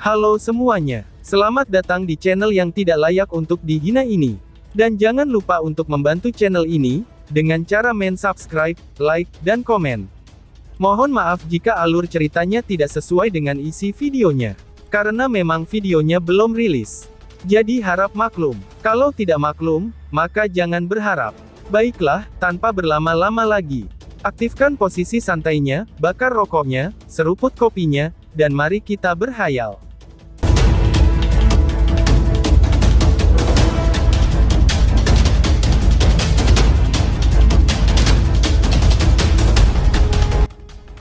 Halo semuanya, selamat datang di channel yang tidak layak untuk dihina ini. Dan jangan lupa untuk membantu channel ini, dengan cara subscribe, like, dan komen. Mohon maaf jika alur ceritanya tidak sesuai dengan isi videonya. Karena memang videonya belum rilis. Jadi harap maklum. Kalau tidak maklum, maka jangan berharap. Baiklah, tanpa berlama-lama lagi. Aktifkan posisi santainya, bakar rokoknya, seruput kopinya, dan mari kita berhayal.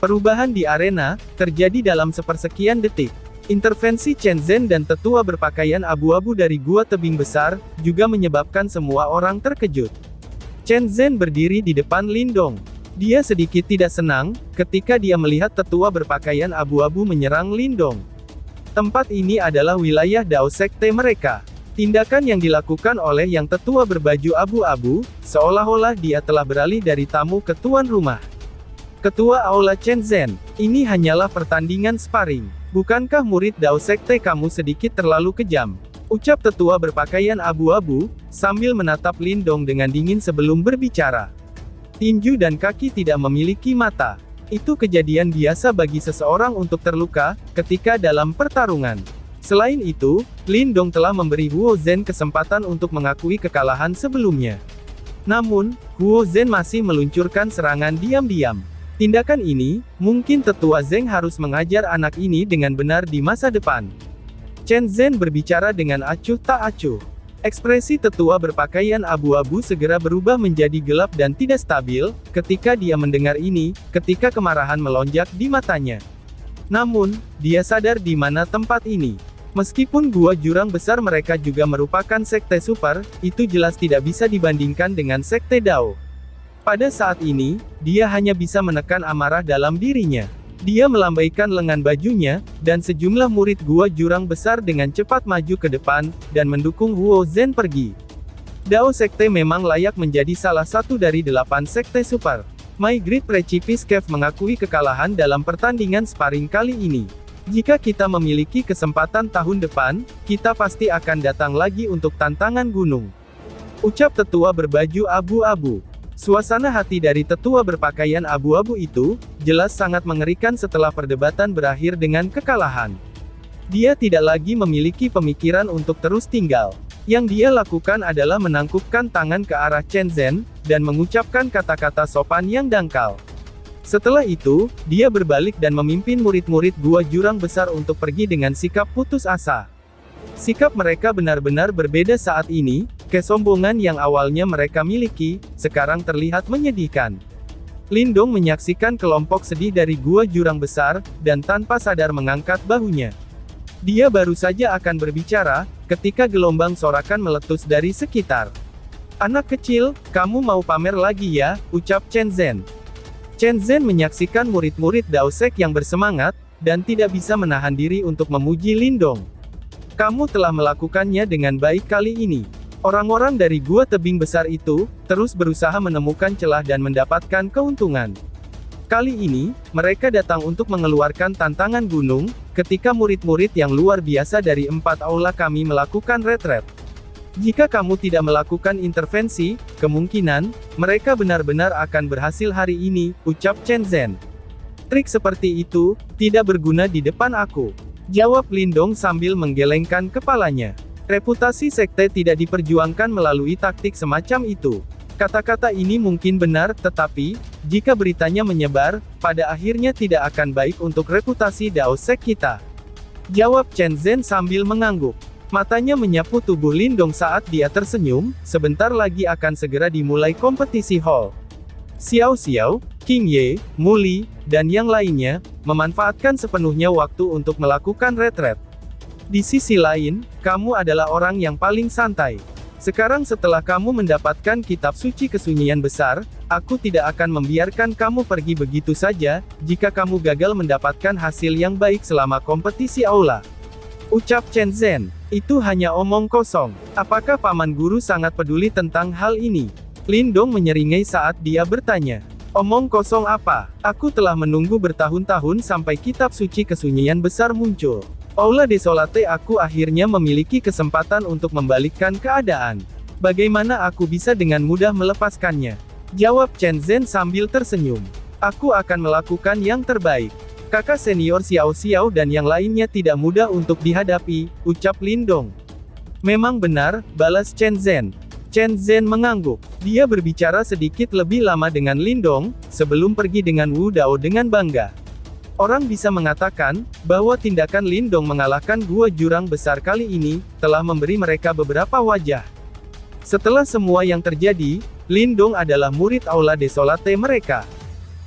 Perubahan di arena, terjadi dalam sepersekian detik. Intervensi Chen Zhen dan tetua berpakaian abu-abu dari gua tebing besar, juga menyebabkan semua orang terkejut. Chen Zhen berdiri di depan Lindong. Dia sedikit tidak senang, ketika dia melihat tetua berpakaian abu-abu menyerang Lindong. Tempat ini adalah wilayah Dao Sekte mereka. Tindakan yang dilakukan oleh yang tetua berbaju abu-abu, seolah-olah dia telah beralih dari tamu ke tuan rumah. Ketua Aula Chen Zhen, ini hanyalah pertandingan sparring. Bukankah murid Dao Sekte kamu sedikit terlalu kejam? Ucap tetua berpakaian abu-abu, sambil menatap Lindong dengan dingin sebelum berbicara. Tinju dan kaki tidak memiliki mata. Itu kejadian biasa bagi seseorang untuk terluka, ketika dalam pertarungan. Selain itu, Lindong telah memberi Huo Zhen kesempatan untuk mengakui kekalahan sebelumnya. Namun, Huo Zhen masih meluncurkan serangan diam-diam. Tindakan ini, mungkin tetua Zeng harus mengajar anak ini dengan benar di masa depan. Chen Zhen berbicara dengan acuh tak acuh. Ekspresi tetua berpakaian abu-abu segera berubah menjadi gelap dan tidak stabil, ketika dia mendengar ini, ketika kemarahan melonjak di matanya. Namun, dia sadar di mana tempat ini. Meskipun gua jurang besar mereka juga merupakan sekte super, itu jelas tidak bisa dibandingkan dengan sekte Dao. Pada saat ini, dia hanya bisa menekan amarah dalam dirinya. Dia melambaikan lengan bajunya, dan sejumlah murid gua jurang besar dengan cepat maju ke depan, dan mendukung Huo Zhen pergi. Dao Sekte memang layak menjadi salah satu dari 8 sekte super. My Great Precipice Cave mengakui kekalahan dalam pertandingan sparring kali ini. Jika kita memiliki kesempatan tahun depan, kita pasti akan datang lagi untuk tantangan gunung. Ucap tetua berbaju abu-abu. Suasana hati dari tetua berpakaian abu-abu itu, jelas sangat mengerikan setelah perdebatan berakhir dengan kekalahan. Dia tidak lagi memiliki pemikiran untuk terus tinggal. Yang dia lakukan adalah menangkupkan tangan ke arah Chen Zhen, dan mengucapkan kata-kata sopan yang dangkal. Setelah itu, dia berbalik dan memimpin murid-murid gua jurang besar untuk pergi dengan sikap putus asa. Sikap mereka benar-benar berbeda saat ini. Kesombongan yang awalnya mereka miliki, sekarang terlihat menyedihkan. Lindong menyaksikan kelompok sedih dari gua jurang besar, dan tanpa sadar mengangkat bahunya. Dia baru saja akan berbicara, ketika gelombang sorakan meletus dari sekitar. Anak kecil, kamu mau pamer lagi ya, ucap Chen Zhen. Chen Zhen menyaksikan murid-murid Dao Sek yang bersemangat, dan tidak bisa menahan diri untuk memuji Lindong. Kamu telah melakukannya dengan baik kali ini. Orang-orang dari gua tebing besar itu, terus berusaha menemukan celah dan mendapatkan keuntungan. Kali ini, mereka datang untuk mengeluarkan tantangan gunung, ketika murid-murid yang luar biasa dari 4 aula kami melakukan retret. Jika kamu tidak melakukan intervensi, kemungkinan, mereka benar-benar akan berhasil hari ini, ucap Chen Zhen. Trik seperti itu, tidak berguna di depan aku. Jawab Lindong sambil menggelengkan kepalanya. Reputasi sekte tidak diperjuangkan melalui taktik semacam itu. Kata-kata ini mungkin benar, tetapi, jika beritanya menyebar, pada akhirnya tidak akan baik untuk reputasi Dao Sek kita. Jawab Chen Zhen sambil mengangguk. Matanya menyapu tubuh Lindong saat dia tersenyum, sebentar lagi akan segera dimulai kompetisi hall. Xiao Xiao, King Ye, Muli, dan yang lainnya, memanfaatkan sepenuhnya waktu untuk melakukan retret. Di sisi lain, kamu adalah orang yang paling santai. Sekarang setelah kamu mendapatkan kitab suci kesunyian besar, aku tidak akan membiarkan kamu pergi begitu saja, jika kamu gagal mendapatkan hasil yang baik selama kompetisi aula. Ucap Chen Zhen, itu hanya omong kosong. Apakah paman guru sangat peduli tentang hal ini? Lindong menyeringai saat dia bertanya. Omong kosong apa? Aku telah menunggu bertahun-tahun sampai kitab suci kesunyian besar muncul. Aula Desolate, aku akhirnya memiliki kesempatan untuk membalikkan keadaan. Bagaimana aku bisa dengan mudah melepaskannya? Jawab Chen Zhen sambil tersenyum. Aku akan melakukan yang terbaik. Kakak senior Xiao Xiao dan yang lainnya tidak mudah untuk dihadapi, ucap Lindong. Memang benar, balas Chen Zhen. Chen Zhen mengangguk. Dia berbicara sedikit lebih lama dengan Lindong, sebelum pergi dengan Wu Dao dengan bangga. Orang bisa mengatakan, bahwa tindakan Lindong mengalahkan Gua Jurang Besar kali ini, telah memberi mereka beberapa wajah. Setelah semua yang terjadi, Lindong adalah murid Aula Desolate mereka.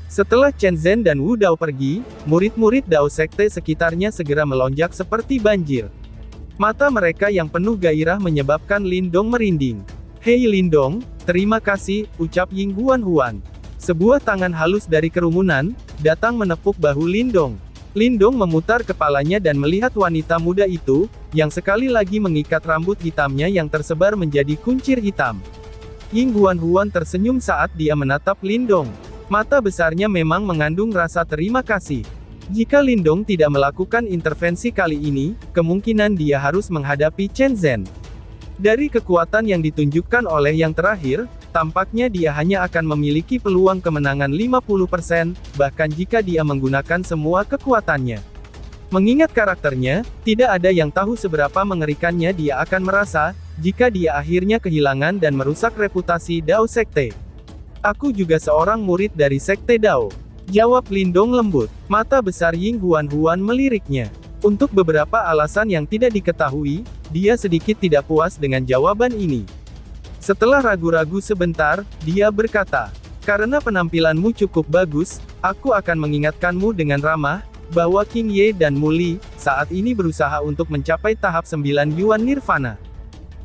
Setelah Chen Zhen dan Wu Dao pergi, murid-murid Dao Sekte sekitarnya segera melonjak seperti banjir. Mata mereka yang penuh gairah menyebabkan Lindong merinding. Hei Lindong, terima kasih, ucap Ying Huan. Sebuah tangan halus dari kerumunan, datang menepuk bahu Lindong. Lindong memutar kepalanya dan melihat wanita muda itu, yang sekali lagi mengikat rambut hitamnya yang tersebar menjadi kuncir hitam. Ying Huan tersenyum saat dia menatap Lindong. Mata besarnya memang mengandung rasa terima kasih. Jika Lindong tidak melakukan intervensi kali ini, kemungkinan dia harus menghadapi Chen Zhen. Dari kekuatan yang ditunjukkan oleh yang terakhir, tampaknya dia hanya akan memiliki peluang kemenangan 50%, bahkan jika dia menggunakan semua kekuatannya. Mengingat karakternya, tidak ada yang tahu seberapa mengerikannya dia akan merasa, jika dia akhirnya kehilangan dan merusak reputasi Dao Sekte. Aku juga seorang murid dari Sekte Dao. Jawab Lindong lembut. Mata besar Ying Huan meliriknya. Untuk beberapa alasan yang tidak diketahui, dia sedikit tidak puas dengan jawaban ini. Setelah ragu-ragu sebentar, dia berkata, karena penampilanmu cukup bagus, aku akan mengingatkanmu dengan ramah, bahwa King Ye dan Muli, saat ini berusaha untuk mencapai tahap 9 Yuan Nirvana.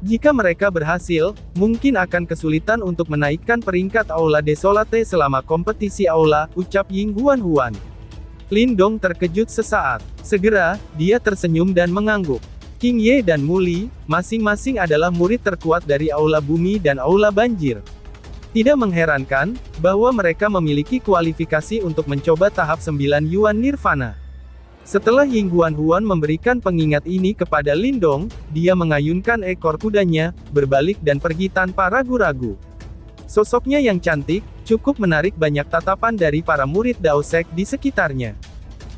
Jika mereka berhasil, mungkin akan kesulitan untuk menaikkan peringkat Aula Desolate selama kompetisi Aula, ucap Ying Huan. Lindong terkejut sesaat. Segera, dia tersenyum dan mengangguk. King Ye dan Muli, masing-masing adalah murid terkuat dari Aula Bumi dan Aula Banjir. Tidak mengherankan, bahwa mereka memiliki kualifikasi untuk mencoba tahap 9 Yuan Nirvana. Setelah Ying Huan memberikan pengingat ini kepada Lindong, dia mengayunkan ekor kudanya, berbalik dan pergi tanpa ragu-ragu. Sosoknya yang cantik, cukup menarik banyak tatapan dari para murid Dao Sek di sekitarnya.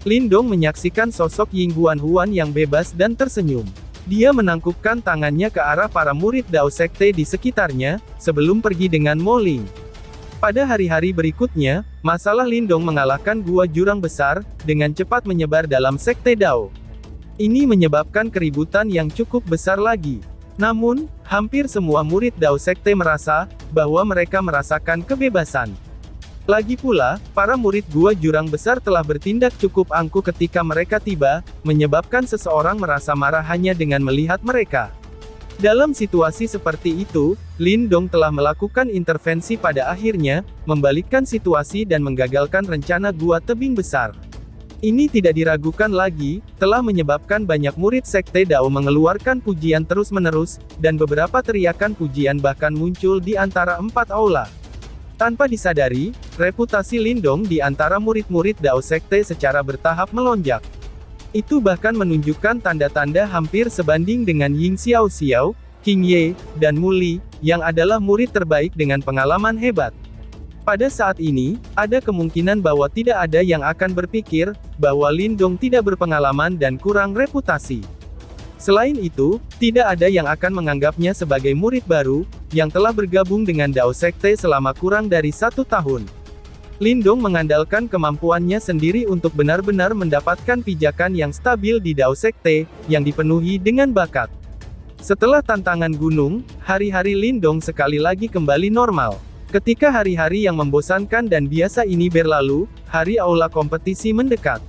Lindong menyaksikan sosok Ying Huan yang bebas dan tersenyum. Dia menangkupkan tangannya ke arah para murid Dao Sekte di sekitarnya, sebelum pergi dengan Mo Ling. Pada hari-hari berikutnya, masalah Lindong mengalahkan Gua Jurang Besar, dengan cepat menyebar dalam Sekte Dao. Ini menyebabkan keributan yang cukup besar lagi. Namun, hampir semua murid Dao Sekte merasa, bahwa mereka merasakan kebebasan. Lagi pula, para murid Gua Jurang Besar telah bertindak cukup angkuh ketika mereka tiba, menyebabkan seseorang merasa marah hanya dengan melihat mereka. Dalam situasi seperti itu, Lindong telah melakukan intervensi pada akhirnya, membalikkan situasi dan menggagalkan rencana Gua Tebing Besar. Ini tidak diragukan lagi, telah menyebabkan banyak murid Sekte Dao mengeluarkan pujian terus-menerus, dan beberapa teriakan pujian bahkan muncul di antara 4 aula. Tanpa disadari, reputasi Lindong di antara murid-murid Dao Sekte secara bertahap melonjak. Itu bahkan menunjukkan tanda-tanda hampir sebanding dengan Ying Xiao Xiao, King Ye, dan Muli, yang adalah murid terbaik dengan pengalaman hebat. Pada saat ini, ada kemungkinan bahwa tidak ada yang akan berpikir, bahwa Lindong tidak berpengalaman dan kurang reputasi. Selain itu, tidak ada yang akan menganggapnya sebagai murid baru, yang telah bergabung dengan Dao Sekte selama kurang dari 1 tahun. Lindong mengandalkan kemampuannya sendiri untuk benar-benar mendapatkan pijakan yang stabil di Dao Sekte, yang dipenuhi dengan bakat. Setelah tantangan gunung, hari-hari Lindong sekali lagi kembali normal. Ketika hari-hari yang membosankan dan biasa ini berlalu, hari aula kompetisi mendekat.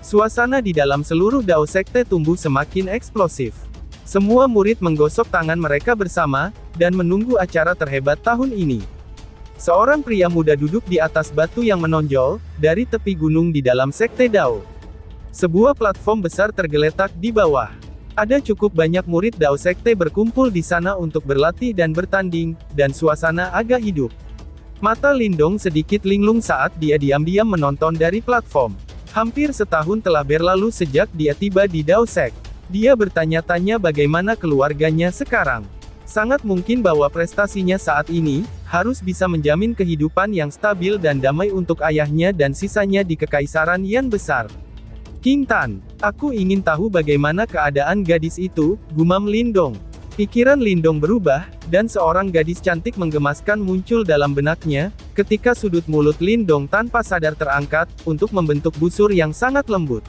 Suasana di dalam seluruh Dao Sekte tumbuh semakin eksplosif. Semua murid menggosok tangan mereka bersama, dan menunggu acara terhebat tahun ini. Seorang pria muda duduk di atas batu yang menonjol, dari tepi gunung di dalam Sekte Dao. Sebuah platform besar tergeletak di bawah. Ada cukup banyak murid Dao Sekte berkumpul di sana untuk berlatih dan bertanding, dan suasana agak hidup. Mata Lindong sedikit linglung saat dia diam-diam menonton dari platform. Hampir setahun telah berlalu sejak dia tiba di Daosek. Dia bertanya-tanya bagaimana keluarganya sekarang. Sangat mungkin bahwa prestasinya saat ini, harus bisa menjamin kehidupan yang stabil dan damai untuk ayahnya dan sisanya di Kekaisaran Yan Besar. King Tan, aku ingin tahu bagaimana keadaan gadis itu, gumam Lindong. Pikiran Lindong berubah, dan seorang gadis cantik menggemaskan muncul dalam benaknya, ketika sudut mulut Lindong tanpa sadar terangkat, untuk membentuk busur yang sangat lembut.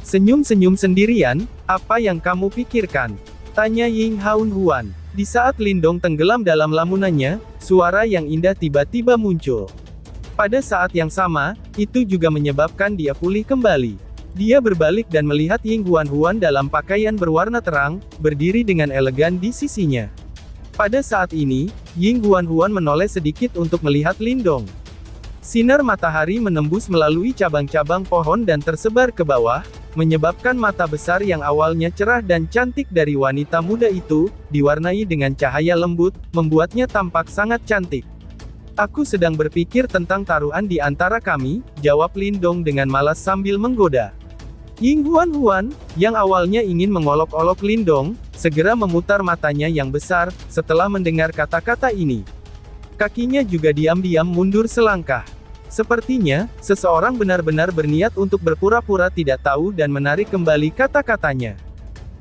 Senyum-senyum sendirian, apa yang kamu pikirkan? Tanya Ying Haun Huan. Di saat Lindong tenggelam dalam lamunannya, suara yang indah tiba-tiba muncul. Pada saat yang sama, itu juga menyebabkan dia pulih kembali. Dia berbalik dan melihat Ying Huan Huan dalam pakaian berwarna terang, berdiri dengan elegan di sisinya. Pada saat ini, Ying Huan Huan menoleh sedikit untuk melihat Lindong. Sinar matahari menembus melalui cabang-cabang pohon dan tersebar ke bawah, menyebabkan mata besar yang awalnya cerah dan cantik dari wanita muda itu, diwarnai dengan cahaya lembut, membuatnya tampak sangat cantik. Aku sedang berpikir tentang taruhan di antara kami, jawab Lindong dengan malas sambil menggoda. Ying Huan Huan, yang awalnya ingin mengolok-olok Lindong, segera memutar matanya yang besar, setelah mendengar kata-kata ini. Kakinya juga diam-diam mundur selangkah. Sepertinya, seseorang benar-benar berniat untuk berpura-pura tidak tahu dan menarik kembali kata-katanya.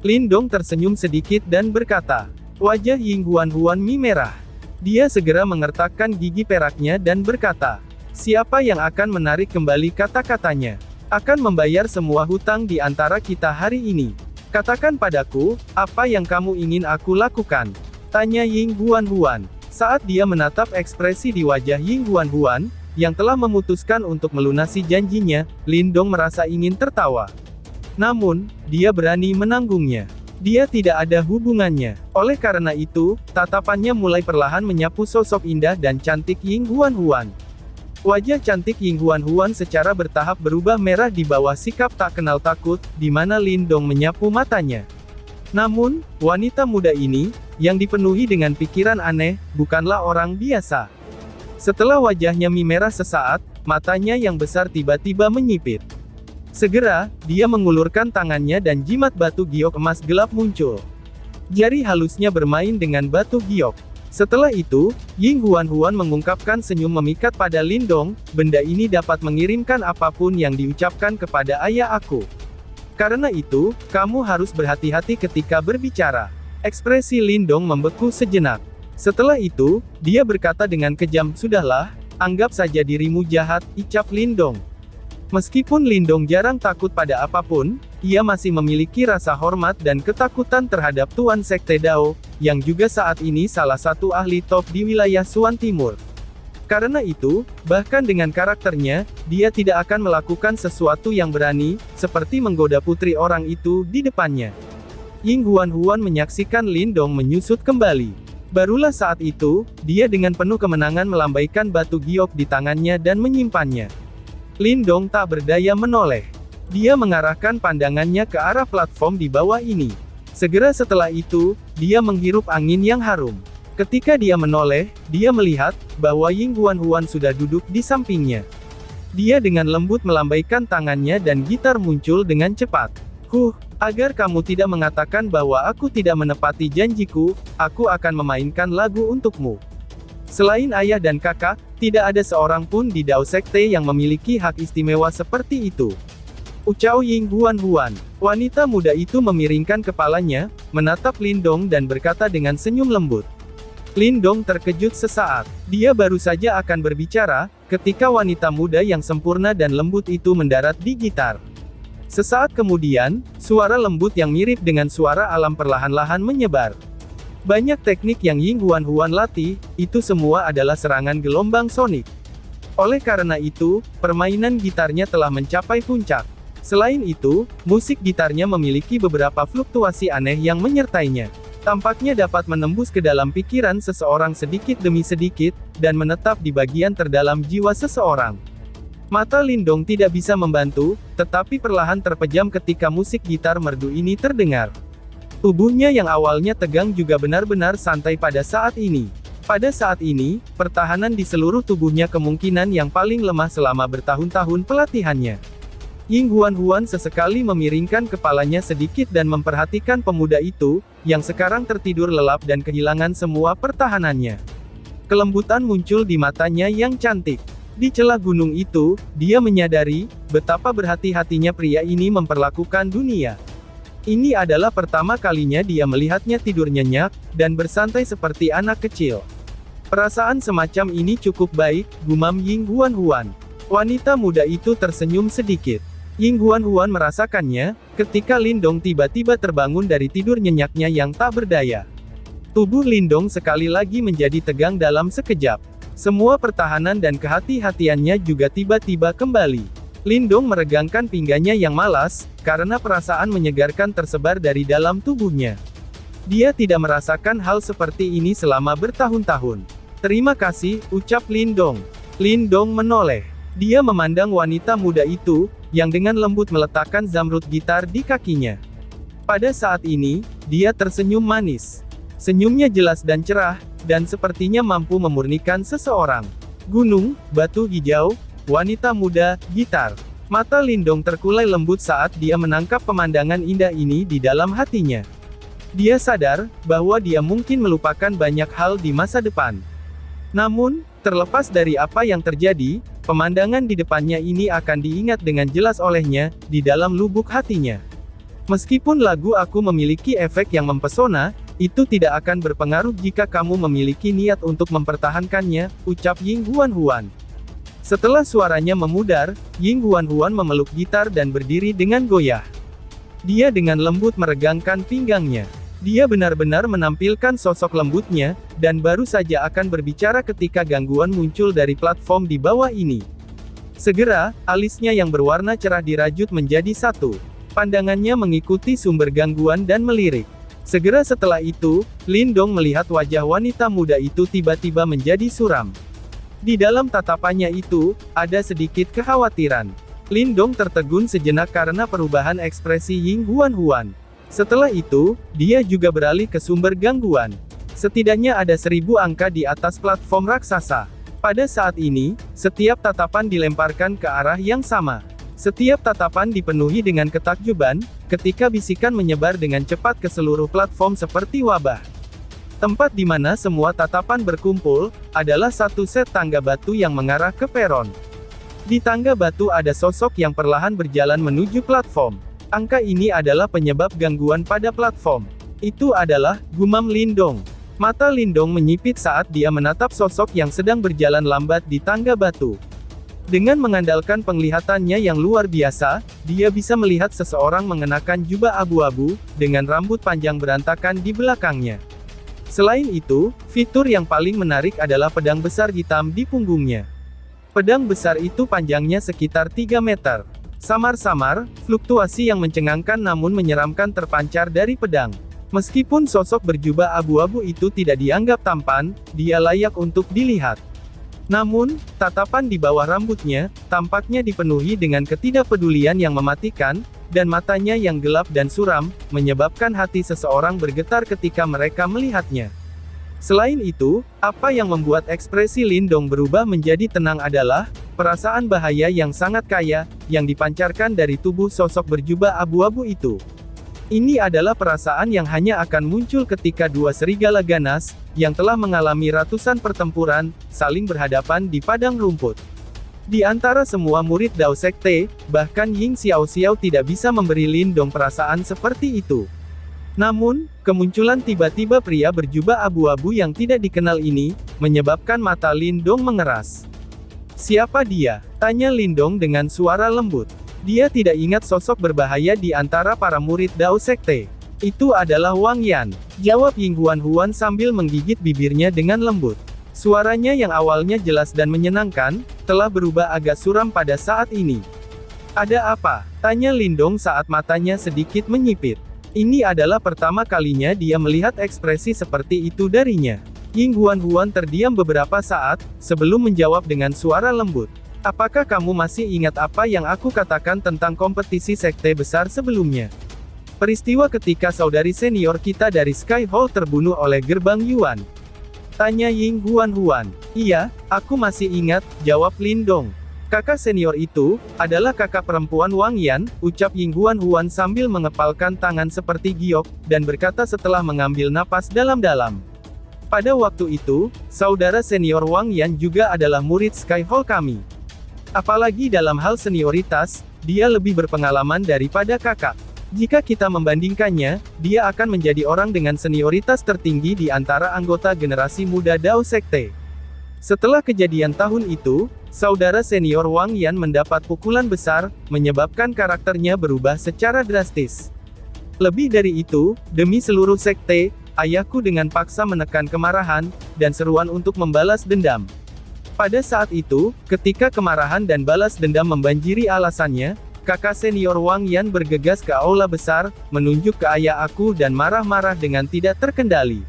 Lindong tersenyum sedikit dan berkata, wajah Ying Huan Huan merah. Dia segera mengertakkan gigi peraknya dan berkata, siapa yang akan menarik kembali kata-katanya? Akan membayar semua hutang di antara kita hari ini. Katakan padaku, apa yang kamu ingin aku lakukan? Tanya Ying Huan Huan. Saat dia menatap ekspresi di wajah Ying Huan Huan, yang telah memutuskan untuk melunasi janjinya, Lindong merasa ingin tertawa. Namun, dia berani menanggungnya. Dia tidak ada hubungannya. Oleh karena itu, tatapannya mulai perlahan menyapu sosok indah dan cantik Ying Huan Huan. Wajah cantik Ying Huan Huan secara bertahap berubah merah di bawah sikap tak kenal takut, di mana Lindong menyapu matanya. Namun, wanita muda ini, yang dipenuhi dengan pikiran aneh, bukanlah orang biasa. Setelah wajahnya merah sesaat, matanya yang besar tiba-tiba menyipit. Segera, dia mengulurkan tangannya dan jimat batu giok emas gelap muncul. Jari halusnya bermain dengan batu giok. Setelah itu, Ying Huan Huan mengungkapkan senyum memikat pada Lindong, benda ini dapat mengirimkan apapun yang diucapkan kepada ayah aku. Karena itu, kamu harus berhati-hati ketika berbicara. Ekspresi Lindong membeku sejenak. Setelah itu, dia berkata dengan kejam, sudahlah, anggap saja dirimu jahat, ucap Lindong. Meskipun Lindong jarang takut pada apapun, ia masih memiliki rasa hormat dan ketakutan terhadap Tuan Sekte Dao, yang juga saat ini salah satu ahli top di wilayah Suan Timur. Karena itu, bahkan dengan karakternya, dia tidak akan melakukan sesuatu yang berani, seperti menggoda putri orang itu di depannya. Ying Huan Huan menyaksikan Lindong menyusut kembali. Barulah saat itu, dia dengan penuh kemenangan melambaikan batu giok di tangannya dan menyimpannya. Lindong tak berdaya menoleh. Dia mengarahkan pandangannya ke arah platform di bawah ini. Segera setelah itu, dia menghirup angin yang harum. Ketika dia menoleh, dia melihat bahwa Ying Huan Huan sudah duduk di sampingnya. Dia dengan lembut melambaikan tangannya dan gitar muncul dengan cepat. Agar kamu tidak mengatakan bahwa aku tidak menepati janjiku, aku akan memainkan lagu untukmu. Selain ayah dan kakak, tidak ada seorang pun di Dao Sekte yang memiliki hak istimewa seperti itu. Ucap Ying Huan Huan. Wanita muda itu memiringkan kepalanya, menatap Lindong dan berkata dengan senyum lembut. Lindong terkejut sesaat. Dia baru saja akan berbicara, ketika wanita muda yang sempurna dan lembut itu mendarat di gitar. Sesaat kemudian, suara lembut yang mirip dengan suara alam perlahan-lahan menyebar. Banyak teknik yang Ying Huan Huan latih, itu semua adalah serangan gelombang sonik. Oleh karena itu, permainan gitarnya telah mencapai puncak. Selain itu, musik gitarnya memiliki beberapa fluktuasi aneh yang menyertainya. Tampaknya dapat menembus ke dalam pikiran seseorang sedikit demi sedikit, dan menetap di bagian terdalam jiwa seseorang. Mata Lindong tidak bisa membantu, tetapi perlahan terpejam ketika musik gitar merdu ini terdengar. Tubuhnya yang awalnya tegang juga benar-benar santai pada saat ini. Pada saat ini, pertahanan di seluruh tubuhnya kemungkinan yang paling lemah selama bertahun-tahun pelatihannya. Ying Huan sesekali memiringkan kepalanya sedikit dan memperhatikan pemuda itu, yang sekarang tertidur lelap dan kehilangan semua pertahanannya. Kelembutan muncul di matanya yang cantik. Di celah gunung itu, dia menyadari betapa berhati-hatinya pria ini memperlakukan dunia. Ini adalah pertama kalinya dia melihatnya tidur nyenyak dan bersantai seperti anak kecil. Perasaan semacam ini cukup baik, gumam Ying Huan. Wanita muda itu tersenyum sedikit. Ying Huan merasakannya, ketika Lindong tiba-tiba terbangun dari tidur nyenyaknya yang tak berdaya. Tubuh Lindong sekali lagi menjadi tegang dalam sekejap. Semua pertahanan dan kehati-hatiannya juga tiba-tiba kembali. Lindong meregangkan pinggangnya yang malas, karena perasaan menyegarkan tersebar dari dalam tubuhnya. Dia tidak merasakan hal seperti ini selama bertahun-tahun. Terima kasih, ucap Lindong. Lindong menoleh. Dia memandang wanita muda itu, yang dengan lembut meletakkan zamrud gitar di kakinya. Pada saat ini, dia tersenyum manis. Senyumnya jelas dan cerah, dan sepertinya mampu memurnikan seseorang. Gunung, batu hijau, wanita muda, gitar. Mata Lindong terkulai lembut saat dia menangkap pemandangan indah ini di dalam hatinya. Dia sadar, bahwa dia mungkin melupakan banyak hal di masa depan. Namun, terlepas dari apa yang terjadi, pemandangan di depannya ini akan diingat dengan jelas olehnya, di dalam lubuk hatinya. Meskipun lagu aku memiliki efek yang mempesona, itu tidak akan berpengaruh jika kamu memiliki niat untuk mempertahankannya, ucap Ying Huan. Setelah suaranya memudar, Ying Huan memeluk gitar dan berdiri dengan goyah. Dia dengan lembut meregangkan pinggangnya. Dia benar-benar menampilkan sosok lembutnya, dan baru saja akan berbicara ketika gangguan muncul dari platform di bawah ini. Segera, alisnya yang berwarna cerah dirajut menjadi satu. Pandangannya mengikuti sumber gangguan dan melirik. Segera setelah itu, Lindong melihat wajah wanita muda itu tiba-tiba menjadi suram. Di dalam tatapannya itu, ada sedikit kekhawatiran. Lindong tertegun sejenak karena perubahan ekspresi Ying Huan. Setelah itu, dia juga beralih ke sumber gangguan. Setidaknya ada 1000 angka di atas platform raksasa. Pada saat ini, setiap tatapan dilemparkan ke arah yang sama. Setiap tatapan dipenuhi dengan ketakjuban, ketika bisikan menyebar dengan cepat ke seluruh platform seperti wabah. Tempat di mana semua tatapan berkumpul, adalah satu set tangga batu yang mengarah ke peron. Di tangga batu ada sosok yang perlahan berjalan menuju platform. Angka ini adalah penyebab gangguan pada platform. Itu adalah, gumam Lindong. Mata Lindong menyipit saat dia menatap sosok yang sedang berjalan lambat di tangga batu. Dengan mengandalkan penglihatannya yang luar biasa, dia bisa melihat seseorang mengenakan jubah abu-abu, dengan rambut panjang berantakan di belakangnya. Selain itu, fitur yang paling menarik adalah pedang besar hitam di punggungnya. Pedang besar itu panjangnya sekitar 3 meter. Samar-samar, fluktuasi yang mencengangkan namun menyeramkan terpancar dari pedang. Meskipun sosok berjubah abu-abu itu tidak dianggap tampan, dia layak untuk dilihat. Namun, tatapan di bawah rambutnya, tampaknya dipenuhi dengan ketidakpedulian yang mematikan, dan matanya yang gelap dan suram, menyebabkan hati seseorang bergetar ketika mereka melihatnya. Selain itu, apa yang membuat ekspresi Lindong berubah menjadi tenang adalah, perasaan bahaya yang sangat kaya, yang dipancarkan dari tubuh sosok berjubah abu-abu itu. Ini adalah perasaan yang hanya akan muncul ketika dua serigala ganas, yang telah mengalami ratusan pertempuran, saling berhadapan di padang rumput. Di antara semua murid Dao Sekte, bahkan Ying Xiaoxiao tidak bisa memberi Lindong perasaan seperti itu. Namun, kemunculan tiba-tiba pria berjubah abu-abu yang tidak dikenal ini, menyebabkan mata Lindong mengeras. "Siapa dia?" tanya Lindong dengan suara lembut. Dia tidak ingat sosok berbahaya di antara para murid Dao Sekte. "Itu adalah Wang Yan," jawab Ying Huan sambil menggigit bibirnya dengan lembut. Suaranya yang awalnya jelas dan menyenangkan, telah berubah agak suram pada saat ini. "Ada apa?" tanya Lindong saat matanya sedikit menyipit. Ini adalah pertama kalinya dia melihat ekspresi seperti itu darinya. Ying Huan terdiam beberapa saat, sebelum menjawab dengan suara lembut. "Apakah kamu masih ingat apa yang aku katakan tentang kompetisi sekte besar sebelumnya? Peristiwa ketika saudari senior kita dari Sky Hall terbunuh oleh gerbang Yuan?" tanya Ying Huan. "Iya, aku masih ingat," jawab Lindong. Kakak senior itu, adalah kakak perempuan Wang Yan, ucap Ying Huan sambil mengepalkan tangan seperti giok, dan berkata setelah mengambil napas dalam-dalam. Pada waktu itu, saudara senior Wang Yan juga adalah murid Sky Hall kami. Apalagi dalam hal senioritas, dia lebih berpengalaman daripada kakak. Jika kita membandingkannya, dia akan menjadi orang dengan senioritas tertinggi di antara anggota generasi muda Dao Sekte. Setelah kejadian tahun itu, saudara senior Wang Yan mendapat pukulan besar, menyebabkan karakternya berubah secara drastis. Lebih dari itu, demi seluruh sekte, ayahku dengan paksa menekan kemarahan, dan seruan untuk membalas dendam. Pada saat itu, ketika kemarahan dan balas dendam membanjiri alasannya, kakak senior Wang Yan bergegas ke aula besar, menunjuk ke ayah aku dan marah-marah dengan tidak terkendali.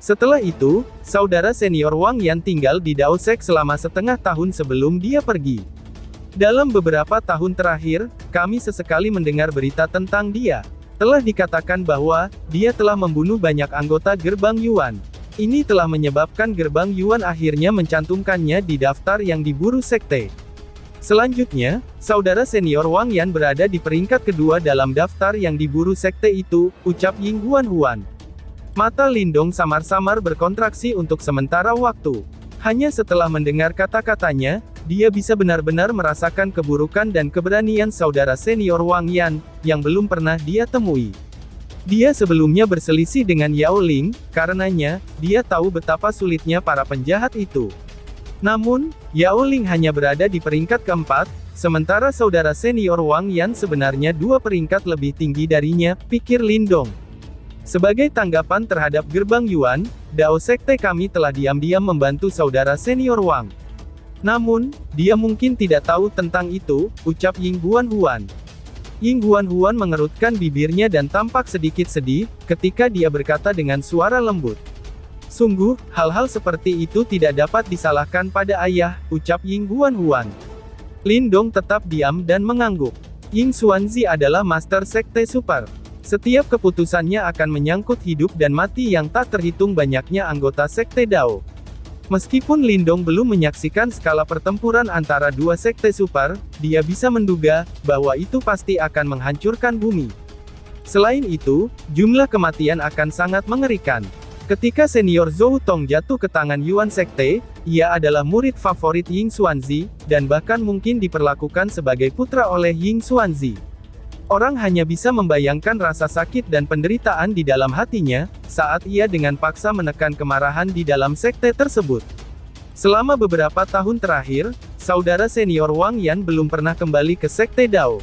Setelah itu, saudara senior Wang Yan tinggal di Dao Sek selama setengah tahun sebelum dia pergi. Dalam beberapa tahun terakhir, kami sesekali mendengar berita tentang dia. Telah dikatakan bahwa, dia telah membunuh banyak anggota Gerbang Yuan. Ini telah menyebabkan Gerbang Yuan akhirnya mencantumkannya di daftar yang diburu sekte. Selanjutnya, saudara senior Wang Yan berada di peringkat kedua dalam daftar yang diburu sekte itu, ucap Ying Huan. Mata Lindong samar-samar berkontraksi untuk sementara waktu. Hanya setelah mendengar kata-katanya, dia bisa benar-benar merasakan keburukan dan keberanian saudara senior Wang Yan, yang belum pernah dia temui. Dia sebelumnya berselisih dengan Yao Ling, karenanya, dia tahu betapa sulitnya para penjahat itu. Namun, Yao Ling hanya berada di peringkat keempat, sementara saudara senior Wang Yan sebenarnya 2 peringkat lebih tinggi darinya, pikir Lindong. Sebagai tanggapan terhadap Gerbang Yuan, Dao Sekte kami telah diam-diam membantu saudara senior Wang. Namun, dia mungkin tidak tahu tentang itu, ucap Ying Huan. Ying Huan mengerutkan bibirnya dan tampak sedikit sedih, ketika dia berkata dengan suara lembut. Sungguh, hal-hal seperti itu tidak dapat disalahkan pada ayah, ucap Ying Huan. Lindong tetap diam dan mengangguk. Ying Xuanzi adalah Master Sekte Super. Setiap keputusannya akan menyangkut hidup dan mati yang tak terhitung banyaknya anggota Sekte Dao. Meskipun Lindong belum menyaksikan skala pertempuran antara 2 Sekte Super, dia bisa menduga, bahwa itu pasti akan menghancurkan bumi. Selain itu, jumlah kematian akan sangat mengerikan. Ketika senior Zhou Tong jatuh ke tangan Yuan Sekte, ia adalah murid favorit Ying Xuanzi, dan bahkan mungkin diperlakukan sebagai putra oleh Ying Xuanzi. Orang hanya bisa membayangkan rasa sakit dan penderitaan di dalam hatinya, saat ia dengan paksa menekan kemarahan di dalam sekte tersebut. Selama beberapa tahun terakhir, saudara senior Wang Yan belum pernah kembali ke sekte Dao.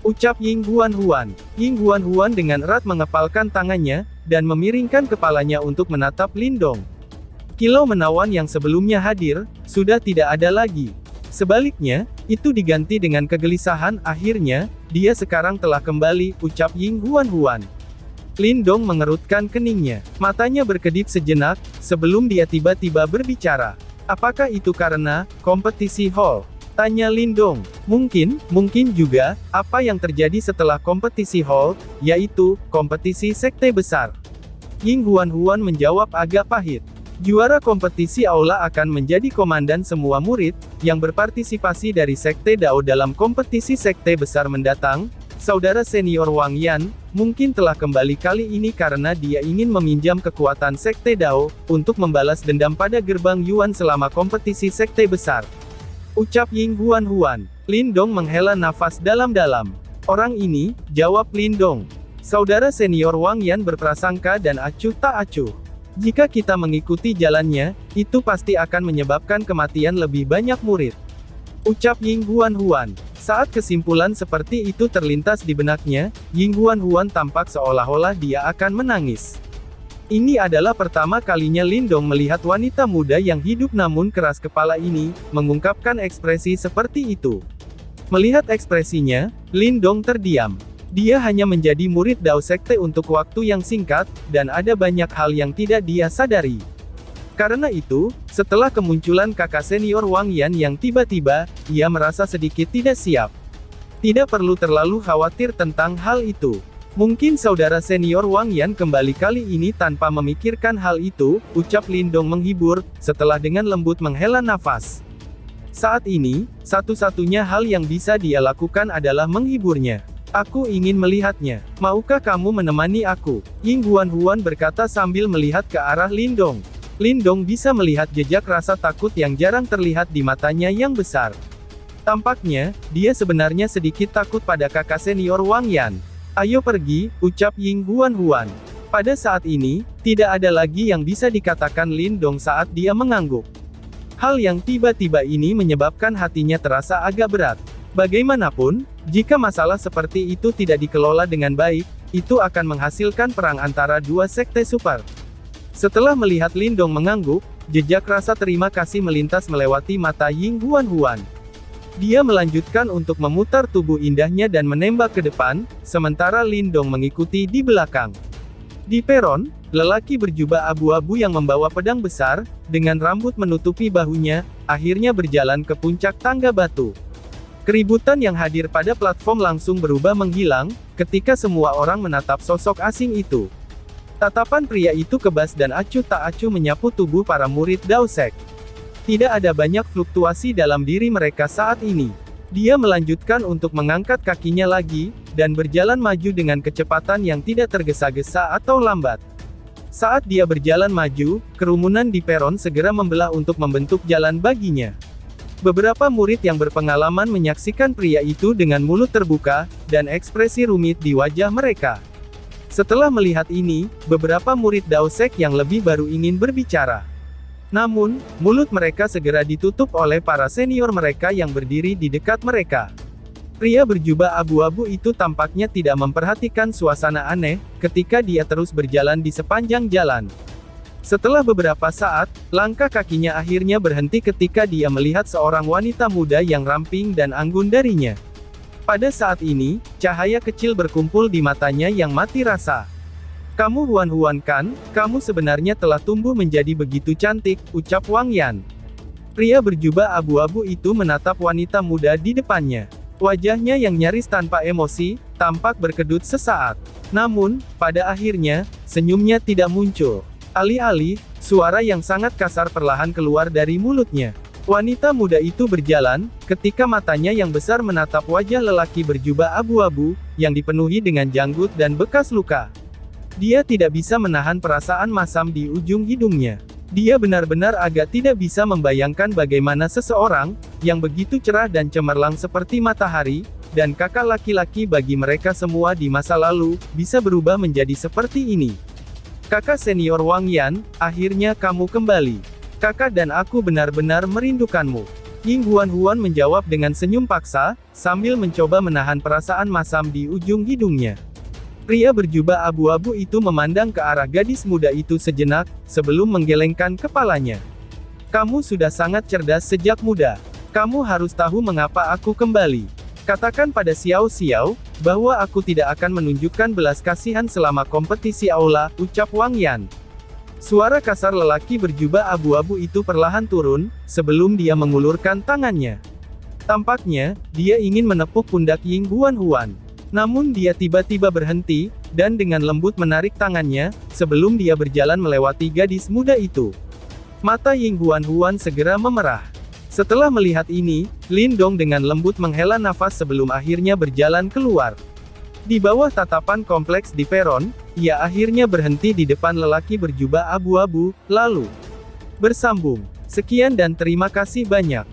Ucap Ying Huan. Ying Huan dengan erat mengepalkan tangannya, dan memiringkan kepalanya untuk menatap Lindong. Kilau menawan yang sebelumnya hadir, sudah tidak ada lagi. Sebaliknya, itu diganti dengan kegelisahan. Akhirnya, dia sekarang telah kembali, ucap Ying Huan. Lindong mengerutkan keningnya. Matanya berkedip sejenak, sebelum dia tiba-tiba berbicara. Apakah itu karena kompetisi hall? Tanya Lindong. Mungkin juga, apa yang terjadi setelah kompetisi hall, yaitu, kompetisi sekte besar. Ying Huan menjawab agak pahit. Juara kompetisi aula akan menjadi komandan semua murid, yang berpartisipasi dari Sekte Dao dalam kompetisi sekte besar mendatang. Saudara senior Wang Yan, mungkin telah kembali kali ini karena dia ingin meminjam kekuatan Sekte Dao, untuk membalas dendam pada Gerbang Yuan selama kompetisi sekte besar. Ucap Ying Huan. Lindong menghela nafas dalam-dalam. Orang ini, jawab Lindong. Saudara senior Wang Yan berprasangka dan acuh tak acuh. Jika kita mengikuti jalannya, itu pasti akan menyebabkan kematian lebih banyak murid. Ucap Ying Huan. Saat kesimpulan seperti itu terlintas di benaknya, Ying Huan tampak seolah-olah dia akan menangis. Ini adalah pertama kalinya Lindong melihat wanita muda yang hidup namun keras kepala ini, mengungkapkan ekspresi seperti itu. Melihat ekspresinya, Lindong terdiam. Dia hanya menjadi murid Dao Sekte untuk waktu yang singkat, dan ada banyak hal yang tidak dia sadari. Karena itu, setelah kemunculan kakak senior Wang Yan yang tiba-tiba, ia merasa sedikit tidak siap. Tidak perlu terlalu khawatir tentang hal itu. Mungkin saudara senior Wang Yan kembali kali ini tanpa memikirkan hal itu, ucap Lindong menghibur, setelah dengan lembut menghela nafas. Saat ini, satu-satunya hal yang bisa dia lakukan adalah menghiburnya. Aku ingin melihatnya. Maukah kamu menemani aku? Ying Huan berkata sambil melihat ke arah Lindong. Lindong bisa melihat jejak rasa takut yang jarang terlihat di matanya yang besar. Tampaknya, dia sebenarnya sedikit takut pada kakak senior Wang Yan. Ayo pergi, ucap Ying Huan. Pada saat ini, tidak ada lagi yang bisa dikatakan Lindong saat dia mengangguk. Hal yang tiba-tiba ini menyebabkan hatinya terasa agak berat. Bagaimanapun, jika masalah seperti itu tidak dikelola dengan baik, itu akan menghasilkan perang antara dua sekte super. Setelah melihat Lindong mengangguk, jejak rasa terima kasih melintas melewati mata Ying Huan. Dia melanjutkan untuk memutar tubuh indahnya dan menembak ke depan, sementara Lindong mengikuti di belakang. Di peron, lelaki berjubah abu-abu yang membawa pedang besar, dengan rambut menutupi bahunya, akhirnya berjalan ke puncak tangga batu. Keributan yang hadir pada platform langsung berubah menghilang, ketika semua orang menatap sosok asing itu. Tatapan pria itu kebas dan acuh tak acuh menyapu tubuh para murid Dao Sek. Tidak ada banyak fluktuasi dalam diri mereka saat ini. Dia melanjutkan untuk mengangkat kakinya lagi, dan berjalan maju dengan kecepatan yang tidak tergesa-gesa atau lambat. Saat dia berjalan maju, kerumunan di peron segera membelah untuk membentuk jalan baginya. Beberapa murid yang berpengalaman menyaksikan pria itu dengan mulut terbuka, dan ekspresi rumit di wajah mereka. Setelah melihat ini, beberapa murid Dao Sek yang lebih baru ingin berbicara. Namun, mulut mereka segera ditutup oleh para senior mereka yang berdiri di dekat mereka. Pria berjubah abu-abu itu tampaknya tidak memperhatikan suasana aneh, ketika dia terus berjalan di sepanjang jalan. Setelah beberapa saat, langkah kakinya akhirnya berhenti ketika dia melihat seorang wanita muda yang ramping dan anggun darinya. Pada saat ini, cahaya kecil berkumpul di matanya yang mati rasa. Kamu Huan kan? Kamu sebenarnya telah tumbuh menjadi begitu cantik, ucap Wang Yan. Pria berjubah abu-abu itu menatap wanita muda di depannya. Wajahnya yang nyaris tanpa emosi, tampak berkedut sesaat. Namun, pada akhirnya, senyumnya tidak muncul. Alih-alih, suara yang sangat kasar perlahan keluar dari mulutnya. Wanita muda itu berjalan, ketika matanya yang besar menatap wajah lelaki berjubah abu-abu, yang dipenuhi dengan janggut dan bekas luka. Dia tidak bisa menahan perasaan masam di ujung hidungnya. Dia benar-benar agak tidak bisa membayangkan bagaimana seseorang, yang begitu cerah dan cemerlang seperti matahari, dan kakak laki-laki bagi mereka semua di masa lalu, bisa berubah menjadi seperti ini. Kakak senior Wang Yan, akhirnya kamu kembali. Kakak dan aku benar-benar merindukanmu. Ying Huan menjawab dengan senyum paksa, sambil mencoba menahan perasaan masam di ujung hidungnya. Pria berjubah abu-abu itu memandang ke arah gadis muda itu sejenak, sebelum menggelengkan kepalanya. Kamu sudah sangat cerdas sejak muda. Kamu harus tahu mengapa aku kembali. Katakan pada Xiao Xiao, bahwa aku tidak akan menunjukkan belas kasihan selama kompetisi aula, ucap Wang Yan. Suara kasar lelaki berjubah abu-abu itu perlahan turun, sebelum dia mengulurkan tangannya. Tampaknya, dia ingin menepuk pundak Ying Huan. Namun dia tiba-tiba berhenti, dan dengan lembut menarik tangannya, sebelum dia berjalan melewati gadis muda itu. Mata Ying Huan segera memerah. Setelah melihat ini, Lindong dengan lembut menghela nafas sebelum akhirnya berjalan keluar. Di bawah tatapan kompleks di peron, ia akhirnya berhenti di depan lelaki berjubah abu-abu, lalu bersambung. Sekian dan terima kasih banyak.